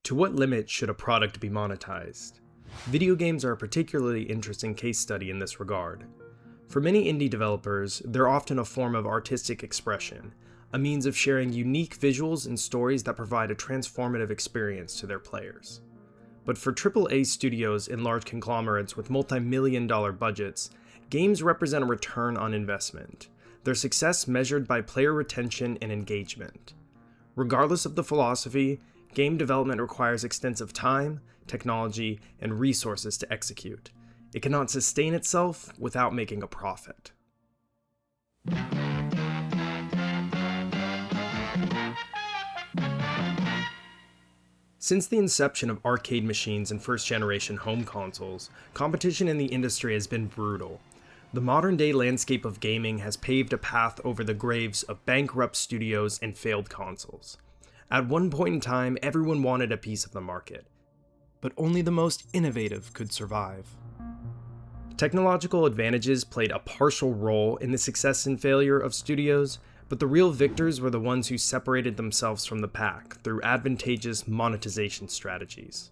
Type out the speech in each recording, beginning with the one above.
To what limit should a product be monetized? Video games are a particularly interesting case study in this regard. For many indie developers, they're often a form of artistic expression, a means of sharing unique visuals and stories that provide a transformative experience to their players. But for AAA studios and large conglomerates with multi-million-dollar budgets, games represent a return on investment, their success measured by player retention and engagement. Regardless of the philosophy, game development requires extensive time, technology, and resources to execute. It cannot sustain itself without making a profit. Since the inception of arcade machines and first-generation home consoles, competition in the industry has been brutal. The modern-day landscape of gaming has paved a path over the graves of bankrupt studios and failed consoles. At one point in time, everyone wanted a piece of the market, but only the most innovative could survive. Technological advantages played a partial role in the success and failure of studios, but the real victors were the ones who separated themselves from the pack through advantageous monetization strategies.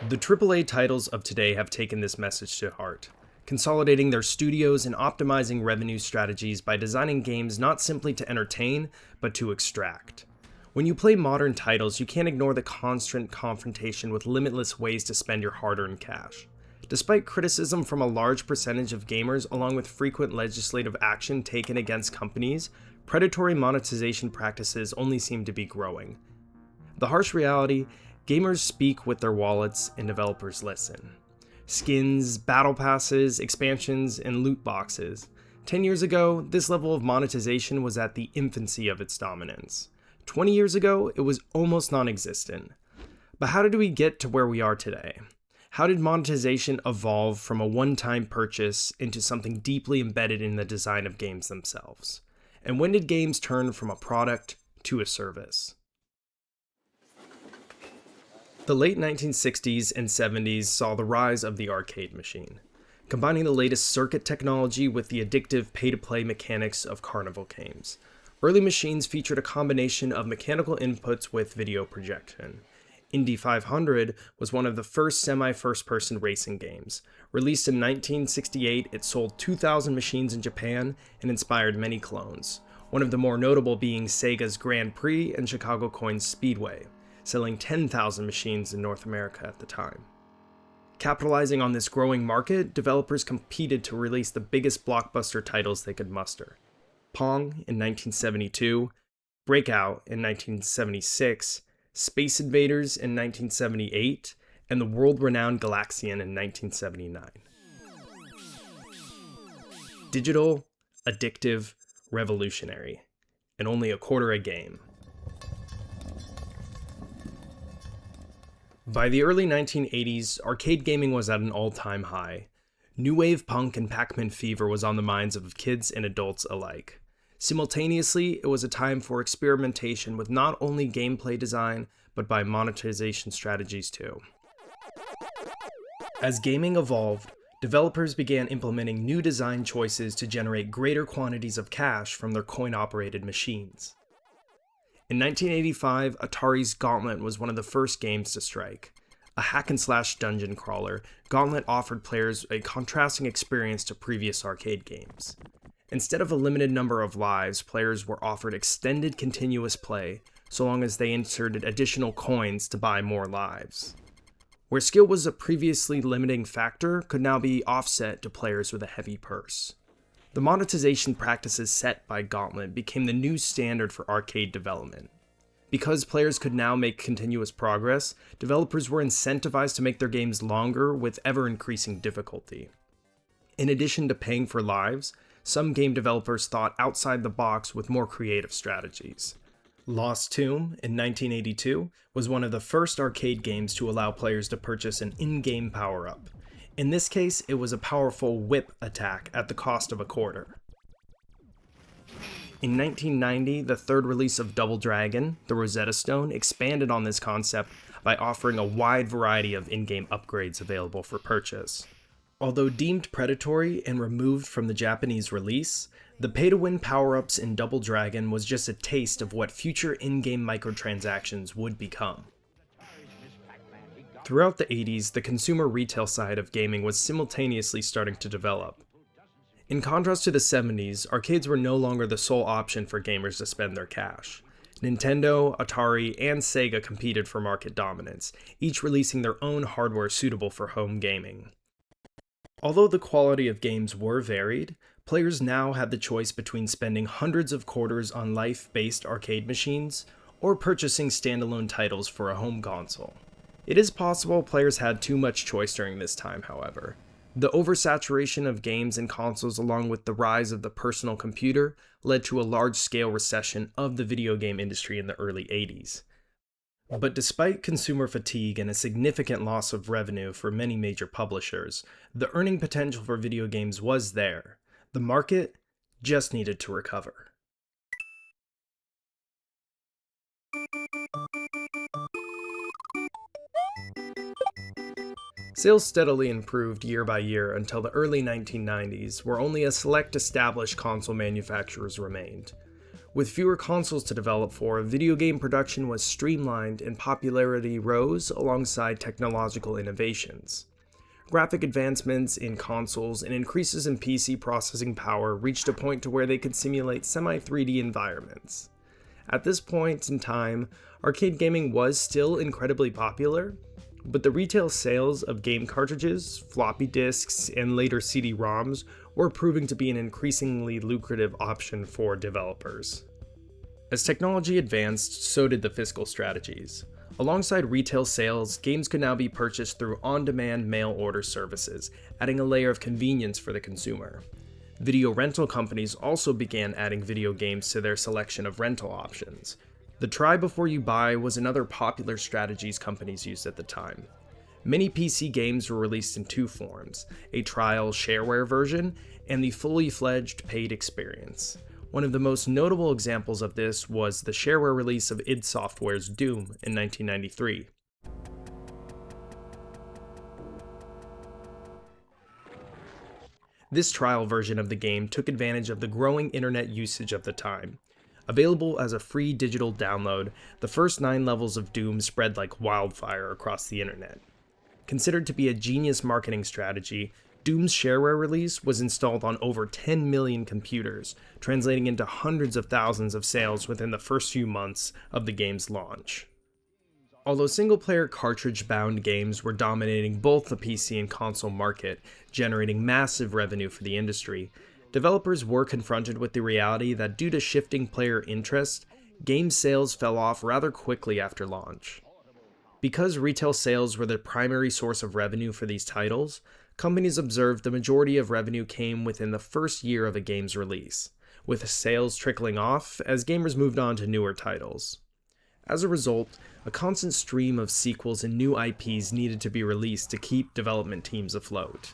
The AAA titles of today have taken this message to heart, consolidating their studios and optimizing revenue strategies by designing games not simply to entertain, but to extract. When you play modern titles, you can't ignore the constant confrontation with limitless ways to spend your hard-earned cash. Despite criticism from a large percentage of gamers, along with frequent legislative action taken against companies, predatory monetization practices only seem to be growing. The harsh reality: gamers speak with their wallets and developers listen. Skins, battle passes, expansions, and loot boxes. 10 years ago, this level of monetization was at the infancy of its dominance. 20 years ago, it was almost non-existent. But how did we get to where we are today? How did monetization evolve from a one-time purchase into something deeply embedded in the design of games themselves? And when did games turn from a product to a service? The late 1960s and 70s saw the rise of the arcade machine, combining the latest circuit technology with the addictive pay-to-play mechanics of carnival games. Early machines featured a combination of mechanical inputs with video projection. Indy 500 was one of the first semi-first-person racing games. Released in 1968, it sold 2,000 machines in Japan and inspired many clones, one of the more notable being Sega's Grand Prix and Chicago Coins Speedway, selling 10,000 machines in North America at the time. Capitalizing on this growing market, developers competed to release the biggest blockbuster titles they could muster. Pong in 1972, Breakout in 1976, Space Invaders in 1978, and the world-renowned Galaxian in 1979. Digital, addictive, revolutionary, and only a quarter a game. By the early 1980s, arcade gaming was at an all-time high. New wave punk and Pac-Man fever was on the minds of kids and adults alike. Simultaneously, it was a time for experimentation with not only gameplay design, but by monetization strategies too. As gaming evolved, developers began implementing new design choices to generate greater quantities of cash from their coin-operated machines. In 1985, Atari's Gauntlet was one of the first games to strike. A hack-and-slash dungeon crawler, Gauntlet offered players a contrasting experience to previous arcade games. Instead of a limited number of lives, players were offered extended continuous play, so long as they inserted additional coins to buy more lives. Where skill was a previously limiting factor could now be offset to players with a heavy purse. The monetization practices set by Gauntlet became the new standard for arcade development. Because players could now make continuous progress, developers were incentivized to make their games longer with ever-increasing difficulty. In addition to paying for lives, some game developers thought outside the box with more creative strategies. Lost Tomb, in 1982, was one of the first arcade games to allow players to purchase an in-game power-up. In this case, it was a powerful whip attack at the cost of a quarter. In 1990, the third release of Double Dragon, the Rosetta Stone, expanded on this concept by offering a wide variety of in-game upgrades available for purchase. Although deemed predatory and removed from the Japanese release, the pay-to-win power-ups in Double Dragon was just a taste of what future in-game microtransactions would become. Throughout the 80s, the consumer retail side of gaming was simultaneously starting to develop. In contrast to the 70s, arcades were no longer the sole option for gamers to spend their cash. Nintendo, Atari, and Sega competed for market dominance, each releasing their own hardware suitable for home gaming. Although the quality of games were varied, players now had the choice between spending hundreds of quarters on life-based arcade machines or purchasing standalone titles for a home console. It is possible players had too much choice during this time, however. The oversaturation of games and consoles along with the rise of the personal computer led to a large-scale recession of the video game industry in the early 80s. But despite consumer fatigue and a significant loss of revenue for many major publishers, the earning potential for video games was there. The market just needed to recover. Sales steadily improved year by year until the early 1990s, where only a select established console manufacturers remained. With fewer consoles to develop for, video game production was streamlined and popularity rose alongside technological innovations. Graphic advancements in consoles and increases in PC processing power reached a point to where they could simulate semi-3D environments. At this point in time, arcade gaming was still incredibly popular, but the retail sales of game cartridges, floppy disks, and later CD-ROMs were proving to be an increasingly lucrative option for developers. As technology advanced, so did the fiscal strategies. Alongside retail sales, games could now be purchased through on-demand mail-order services, adding a layer of convenience for the consumer. Video rental companies also began adding video games to their selection of rental options. The try before you buy was another popular strategies companies used at the time. Many PC games were released in two forms, a trial shareware version and the fully fledged paid experience. One of the most notable examples of this was the shareware release of id Software's Doom in 1993. This trial version of the game took advantage of the growing internet usage of the time. Available as a free digital download, the first 9 levels of Doom spread like wildfire across the internet. Considered to be a genius marketing strategy, Doom's shareware release was installed on over 10 million computers, translating into hundreds of thousands of sales within the first few months of the game's launch. Although single-player cartridge-bound games were dominating both the PC and console market, generating massive revenue for the industry, developers were confronted with the reality that due to shifting player interest, game sales fell off rather quickly after launch. Because retail sales were the primary source of revenue for these titles, companies observed the majority of revenue came within the first year of a game's release, with sales trickling off as gamers moved on to newer titles. As a result, a constant stream of sequels and new IPs needed to be released to keep development teams afloat.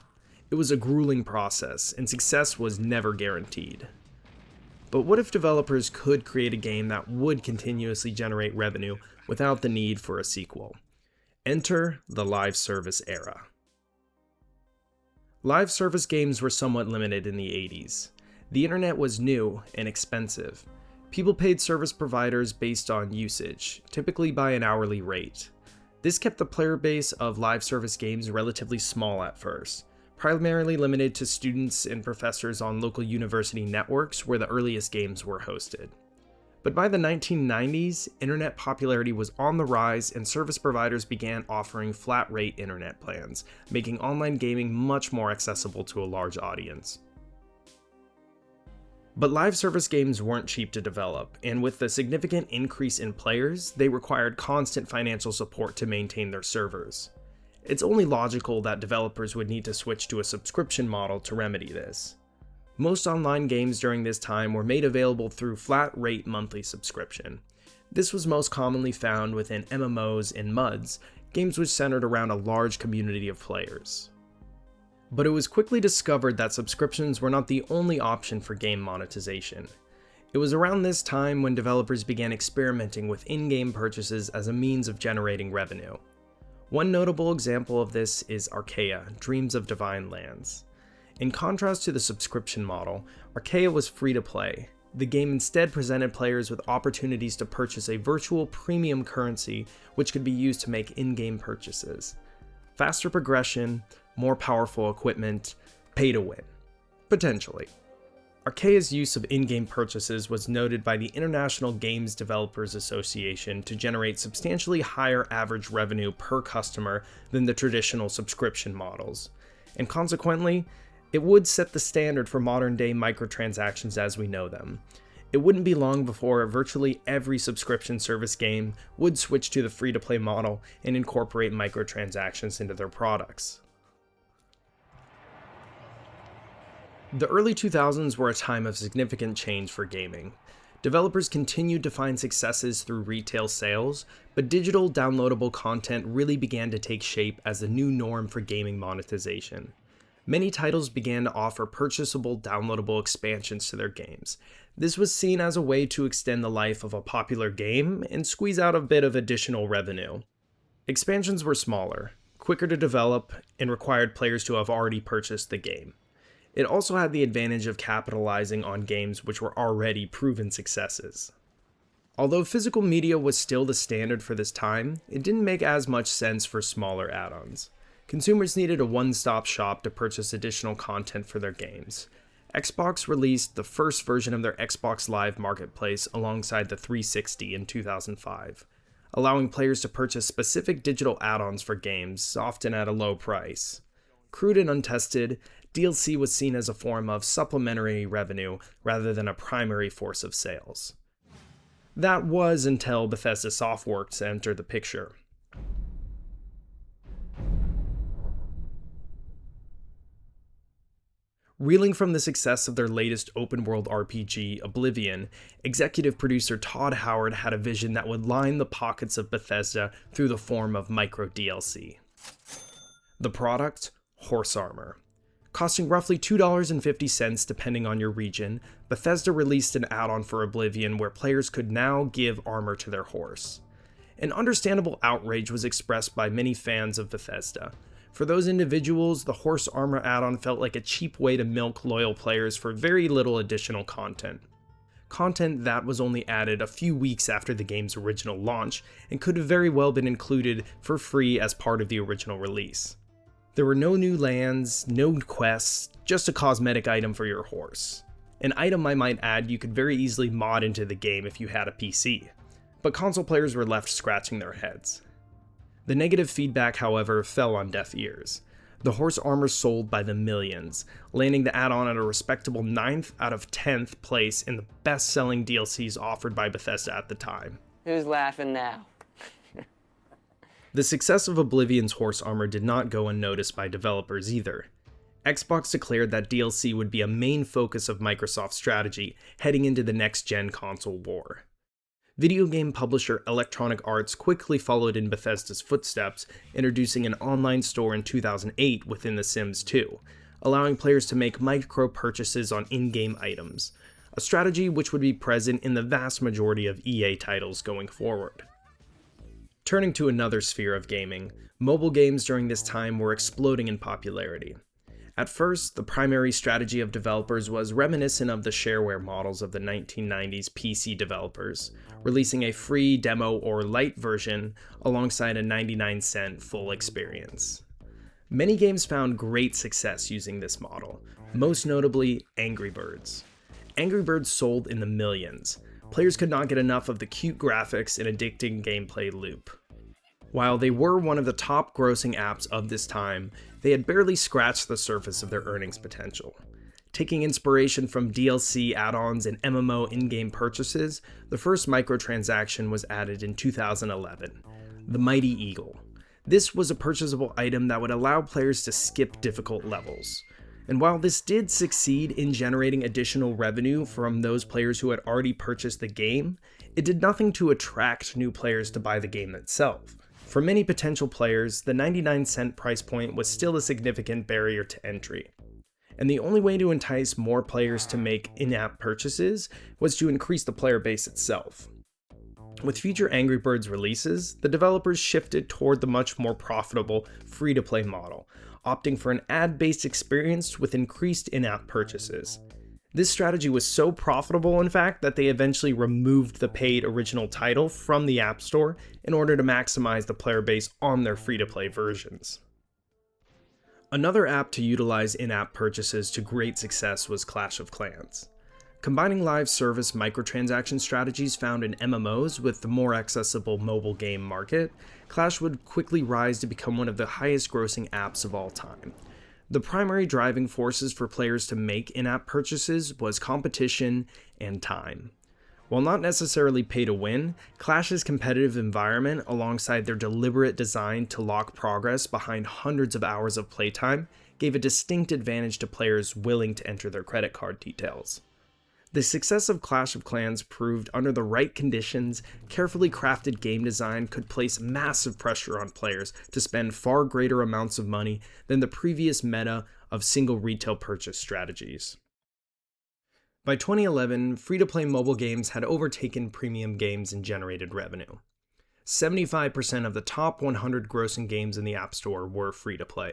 It was a grueling process, and success was never guaranteed. But what if developers could create a game that would continuously generate revenue without the need for a sequel? Enter the live service era. Live service games were somewhat limited in the 80s. The internet was new and expensive. People paid service providers based on usage, typically by an hourly rate. This kept the player base of live service games relatively small at first, primarily limited to students and professors on local university networks where the earliest games were hosted. But by the 1990s, internet popularity was on the rise and service providers began offering flat-rate internet plans, making online gaming much more accessible to a large audience. But live service games weren't cheap to develop, and with the significant increase in players, they required constant financial support to maintain their servers. It's only logical that developers would need to switch to a subscription model to remedy this. Most online games during this time were made available through flat-rate monthly subscription. This was most commonly found within MMOs and MUDs, games which centered around a large community of players. But it was quickly discovered that subscriptions were not the only option for game monetization. It was around this time when developers began experimenting with in-game purchases as a means of generating revenue. One notable example of this is Archaea, Dreams of Divine Lands. In contrast to the subscription model, Archaea was free to play. The game instead presented players with opportunities to purchase a virtual premium currency which could be used to make in-game purchases. Faster progression, more powerful equipment, pay to win. Potentially. Archaea's use of in-game purchases was noted by the International Games Developers Association to generate substantially higher average revenue per customer than the traditional subscription models, and consequently, it would set the standard for modern-day microtransactions as we know them. It wouldn't be long before virtually every subscription service game would switch to the free-to-play model and incorporate microtransactions into their products. The early 2000s were a time of significant change for gaming. Developers continued to find successes through retail sales, but digital downloadable content really began to take shape as the new norm for gaming monetization. Many titles began to offer purchasable, downloadable expansions to their games. This was seen as a way to extend the life of a popular game and squeeze out a bit of additional revenue. Expansions were smaller, quicker to develop, and required players to have already purchased the game. It also had the advantage of capitalizing on games which were already proven successes. Although physical media was still the standard for this time, it didn't make as much sense for smaller add-ons. Consumers needed a one-stop shop to purchase additional content for their games. Xbox released the first version of their Xbox Live Marketplace alongside the 360 in 2005, allowing players to purchase specific digital add-ons for games, often at a low price. Crude and untested, DLC was seen as a form of supplementary revenue rather than a primary force of sales. That was until Bethesda Softworks entered the picture. Reeling from the success of their latest open-world RPG, Oblivion, executive producer Todd Howard had a vision that would line the pockets of Bethesda through the form of micro-DLC. The product? Horse armor. Costing roughly $2.50 depending on your region, Bethesda released an add-on for Oblivion where players could now give armor to their horse. An understandable outrage was expressed by many fans of Bethesda. For those individuals, the horse armor add-on felt like a cheap way to milk loyal players for very little additional content. Content that was only added a few weeks after the game's original launch and could have very well been included for free as part of the original release. There were no new lands, no quests, just a cosmetic item for your horse. An item I might add you could very easily mod into the game if you had a PC, but console players were left scratching their heads. The negative feedback, however, fell on deaf ears. The horse armor sold by the millions, landing the add-on at a respectable 9th out of 10th place in the best-selling DLCs offered by Bethesda at the time. Who's laughing now? The success of Oblivion's horse armor did not go unnoticed by developers either. Xbox declared that DLC would be a main focus of Microsoft's strategy heading into the next-gen console war. Video game publisher Electronic Arts quickly followed in Bethesda's footsteps, introducing an online store in 2008 within The Sims 2, allowing players to make micro-purchases on in-game items, a strategy which would be present in the vast majority of EA titles going forward. Turning to another sphere of gaming, mobile games during this time were exploding in popularity. At first, the primary strategy of developers was reminiscent of the shareware models of the 1990s PC developers, releasing a free demo or light version alongside a 99-cent full experience. Many games found great success using this model, most notably Angry Birds. Angry Birds sold in the millions. Players could not get enough of the cute graphics and addicting gameplay loop. While they were one of the top grossing apps of this time, they had barely scratched the surface of their earnings potential. Taking inspiration from DLC add-ons and MMO in-game purchases, the first microtransaction was added in 2011, the Mighty Eagle. This was a purchasable item that would allow players to skip difficult levels. And while this did succeed in generating additional revenue from those players who had already purchased the game, it did nothing to attract new players to buy the game itself. For many potential players, the 99-cent price point was still a significant barrier to entry. And the only way to entice more players to make in-app purchases was to increase the player base itself. With future Angry Birds releases, the developers shifted toward the much more profitable free-to-play model, opting for an ad-based experience with increased in-app purchases. This strategy was so profitable, in fact, that they eventually removed the paid original title from the App Store in order to maximize the player base on their free-to-play versions. Another app to utilize in-app purchases to great success was Clash of Clans. Combining live service microtransaction strategies found in MMOs with the more accessible mobile game market, Clash would quickly rise to become one of the highest grossing apps of all time. The primary driving forces for players to make in-app purchases was competition and time. While not necessarily pay to win, Clash's competitive environment, alongside their deliberate design to lock progress behind hundreds of hours of playtime, gave a distinct advantage to players willing to enter their credit card details. The success of Clash of Clans proved under the right conditions, carefully crafted game design could place massive pressure on players to spend far greater amounts of money than the previous meta of single retail purchase strategies. By 2011, free-to-play mobile games had overtaken premium games and generated revenue. 75% of the top 100 grossing games in the App Store were free-to-play.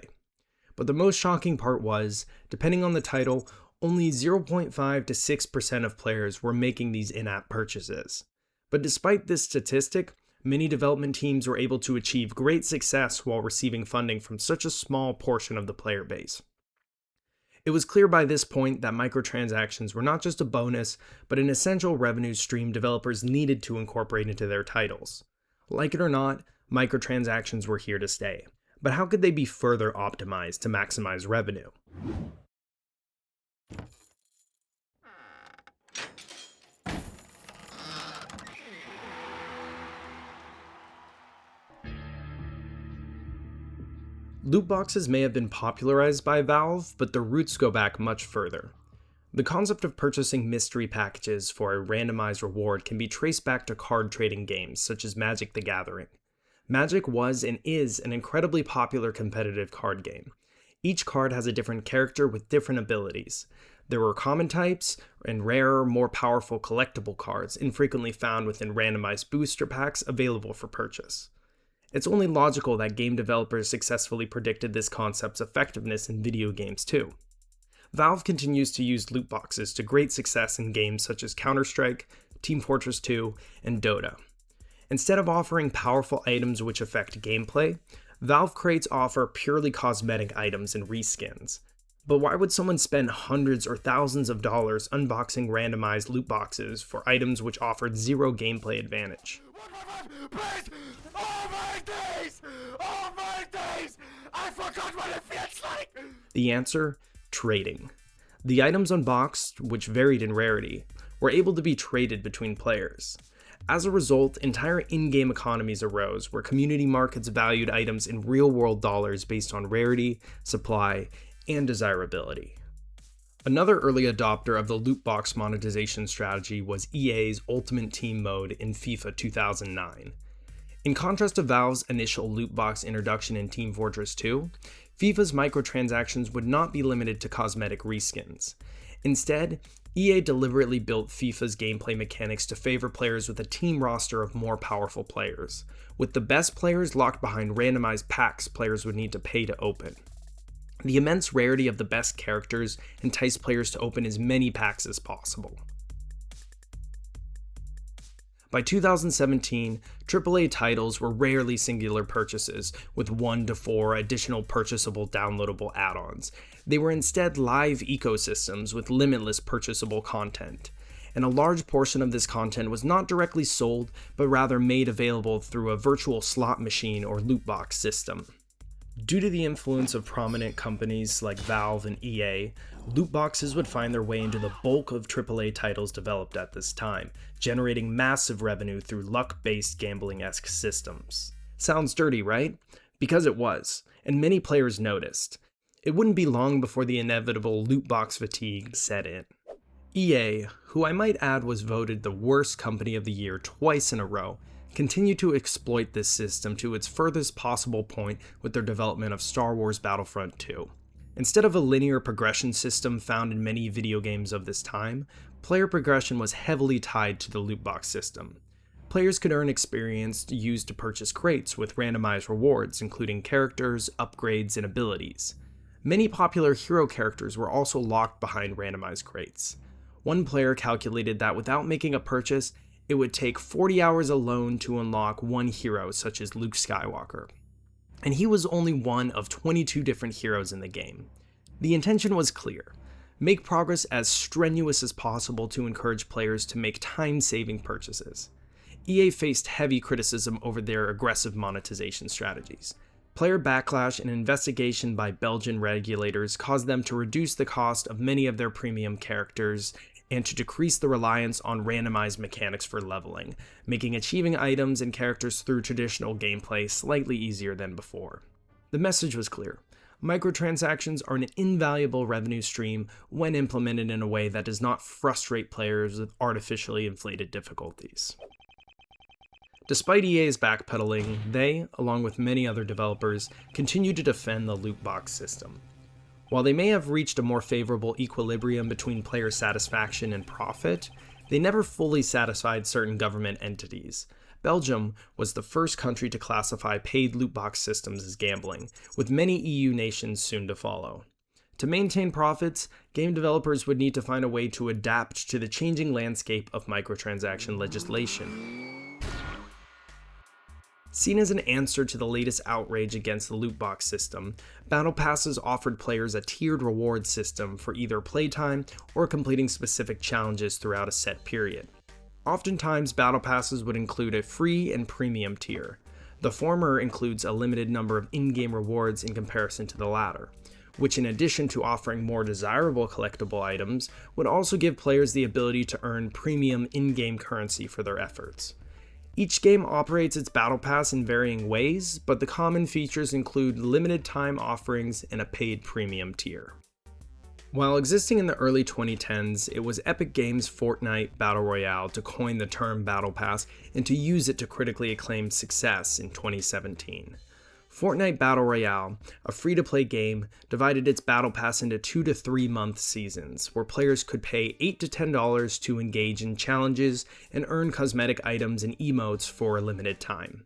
But the most shocking part was, depending on the title, only 0.5 to 6% of players were making these in-app purchases. But despite this statistic, many development teams were able to achieve great success while receiving funding from such a small portion of the player base. It was clear by this point that microtransactions were not just a bonus, but an essential revenue stream developers needed to incorporate into their titles. Like it or not, microtransactions were here to stay. But how could they be further optimized to maximize revenue? Loot boxes may have been popularized by Valve, but their roots go back much further. The concept of purchasing mystery packages for a randomized reward can be traced back to card trading games such as Magic the Gathering. Magic was and is an incredibly popular competitive card game. Each card has a different character with different abilities. There were common types and rarer, more powerful collectible cards infrequently found within randomized booster packs available for purchase. It's only logical that game developers successfully predicted this concept's effectiveness in video games too. Valve continues to use loot boxes to great success in games such as Counter-Strike, Team Fortress 2, and Dota. Instead of offering powerful items which affect gameplay, Valve crates offer purely cosmetic items and reskins. But why would someone spend hundreds or thousands of dollars unboxing randomized loot boxes for items which offered zero gameplay advantage? Please! Oh my days! Oh my days! I forgot what it feels like! The answer? Trading. The items unboxed, which varied in rarity, were able to be traded between players. As a result, entire in-game economies arose where community markets valued items in real-world dollars based on rarity, supply, and desirability. Another early adopter of the loot box monetization strategy was EA's Ultimate Team mode in FIFA 2009. In contrast to Valve's initial loot box introduction in Team Fortress 2, FIFA's microtransactions would not be limited to cosmetic reskins. Instead, EA deliberately built FIFA's gameplay mechanics to favor players with a team roster of more powerful players, with the best players locked behind randomized packs players would need to pay to open. The immense rarity of the best characters enticed players to open as many packs as possible. By 2017, AAA titles were rarely singular purchases, with 1 to 4 additional purchasable downloadable add-ons. They were instead live ecosystems with limitless purchasable content. And a large portion of this content was not directly sold, but rather made available through a virtual slot machine or loot box system. Due to the influence of prominent companies like Valve and EA, loot boxes would find their way into the bulk of AAA titles developed at this time, generating massive revenue through luck-based gambling-esque systems. Sounds dirty, right? Because it was, and many players noticed. It wouldn't be long before the inevitable loot box fatigue set in. EA, who I might add was voted the worst company of the year twice in a row, continue to exploit this system to its furthest possible point with their development of Star Wars Battlefront 2. Instead of a linear progression system found in many video games of this time, player progression was heavily tied to the loot box system. Players could earn experience used to purchase crates with randomized rewards, including characters, upgrades, and abilities. Many popular hero characters were also locked behind randomized crates. One player calculated that without making a purchase, it would take 40 hours alone to unlock one hero such as Luke Skywalker. and he was only one of 22 different heroes in the game. The intention was clear: make progress as strenuous as possible to encourage players to make time-saving purchases. EA faced heavy criticism over their aggressive monetization strategies. Player backlash and investigation by Belgian regulators caused them to reduce the cost of many of their premium characters and to decrease the reliance on randomized mechanics for leveling, making achieving items and characters through traditional gameplay slightly easier than before. The message was clear: microtransactions are an invaluable revenue stream when implemented in a way that does not frustrate players with artificially inflated difficulties. Despite EA's backpedaling, they, along with many other developers, continue to defend the loot box system. While they may have reached a more favorable equilibrium between player satisfaction and profit, they never fully satisfied certain government entities. Belgium was the first country to classify paid loot box systems as gambling, with many EU nations soon to follow. To maintain profits, game developers would need to find a way to adapt to the changing landscape of microtransaction legislation. Seen as an answer to the latest outrage against the loot box system, Battle Passes offered players a tiered reward system for either playtime or completing specific challenges throughout a set period. Oftentimes, Battle Passes would include a free and premium tier. The former includes a limited number of in-game rewards in comparison to the latter, which, in addition to offering more desirable collectible items, would also give players the ability to earn premium in-game currency for their efforts. Each game operates its Battle Pass in varying ways, but the common features include limited time offerings and a paid premium tier. While existing in the early 2010s, it was Epic Games' Fortnite Battle Royale to coin the term Battle Pass and to use it to critically acclaim success in 2017. Fortnite Battle Royale, a free-to-play game, divided its Battle Pass into 2 to 3 month seasons, where players could pay $8 to $10 to engage in challenges and earn cosmetic items and emotes for a limited time.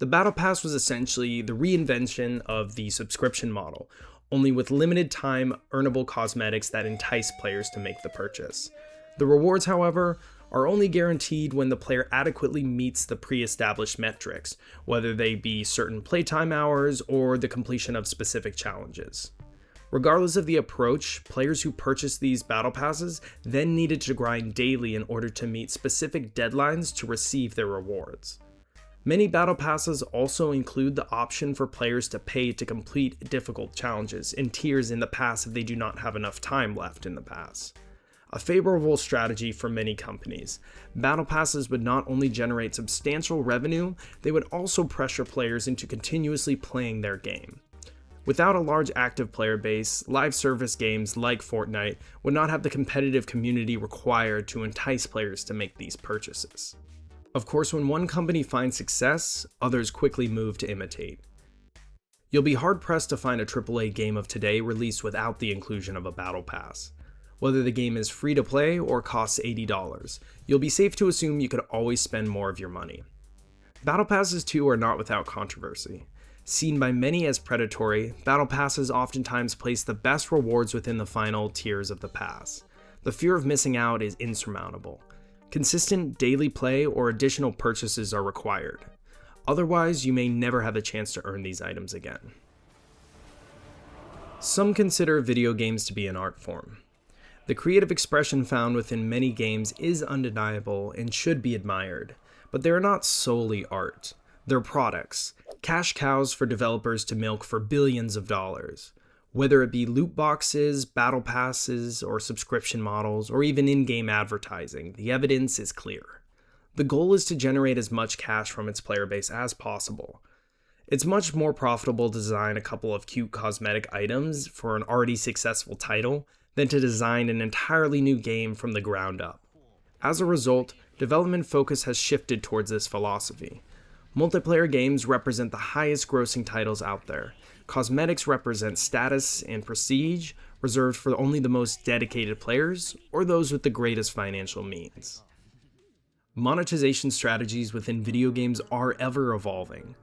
The Battle Pass was essentially the reinvention of the subscription model, only with limited time earnable cosmetics that entice players to make the purchase. The rewards, however, are only guaranteed when the player adequately meets the pre-established metrics, whether they be certain playtime hours or the completion of specific challenges. Regardless of the approach, players who purchased these battle passes then needed to grind daily in order to meet specific deadlines to receive their rewards. Many battle passes also include the option for players to pay to complete difficult challenges in tiers in the pass if they do not have enough time left in the pass. A favorable strategy for many companies. Battle passes would not only generate substantial revenue, they would also pressure players into continuously playing their game. Without a large active player base, live service games like Fortnite would not have the competitive community required to entice players to make these purchases. Of course, when one company finds success, others quickly move to imitate. You'll be hard-pressed to find a AAA game of today released without the inclusion of a battle pass. Whether the game is free to play or costs $80, you'll be safe to assume you could always spend more of your money. Battle passes too are not without controversy. Seen by many as predatory, battle passes oftentimes place the best rewards within the final tiers of the pass. The fear of missing out is insurmountable. Consistent daily play or additional purchases are required. Otherwise, you may never have a chance to earn these items again. Some consider video games to be an art form. The creative expression found within many games is undeniable and should be admired, but they are not solely art. They're products, cash cows for developers to milk for billions of dollars. Whether it be loot boxes, battle passes, or subscription models, or even in-game advertising, the evidence is clear. The goal is to generate as much cash from its player base as possible. It's much more profitable to design a couple of cute cosmetic items for an already successful title than to design an entirely new game from the ground up. As a result, development focus has shifted towards this philosophy. Multiplayer games represent the highest grossing titles out there. Cosmetics represent status and prestige, reserved for only the most dedicated players or those with the greatest financial means. Monetization strategies within video games are ever evolving.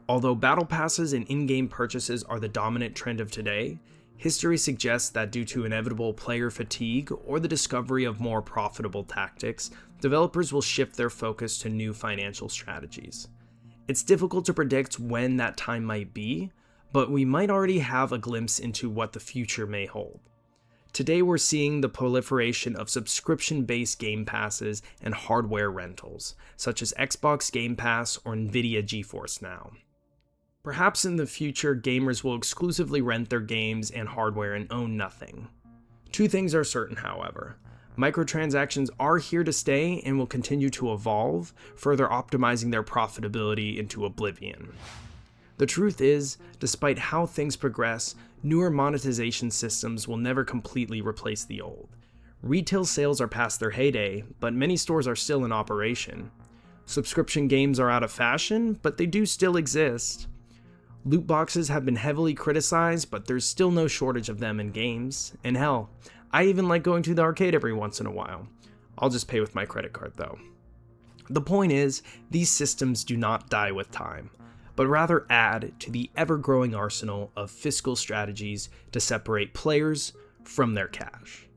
Although battle passes and in-game purchases are the dominant trend of today, history suggests that due to inevitable player fatigue or the discovery of more profitable tactics, developers will shift their focus to new financial strategies. It's difficult to predict when that time might be, but we might already have a glimpse into what the future may hold. Today we're seeing the proliferation of subscription-based game passes and hardware rentals, such as Xbox Game Pass or Nvidia GeForce Now. Perhaps in the future, gamers will exclusively rent their games and hardware and own nothing. Two things are certain, however. Microtransactions are here to stay and will continue to evolve, further optimizing their profitability into oblivion. The truth is, despite how things progress, newer monetization systems will never completely replace the old. Retail sales are past their heyday, but many stores are still in operation. Subscription games are out of fashion, but they do still exist. Loot boxes have been heavily criticized, but there's still no shortage of them in games. And hell, I even like going to the arcade every once in a while. I'll just pay with my credit card though. The point is, these systems do not die with time, but rather add to the ever-growing arsenal of fiscal strategies to separate players from their cash.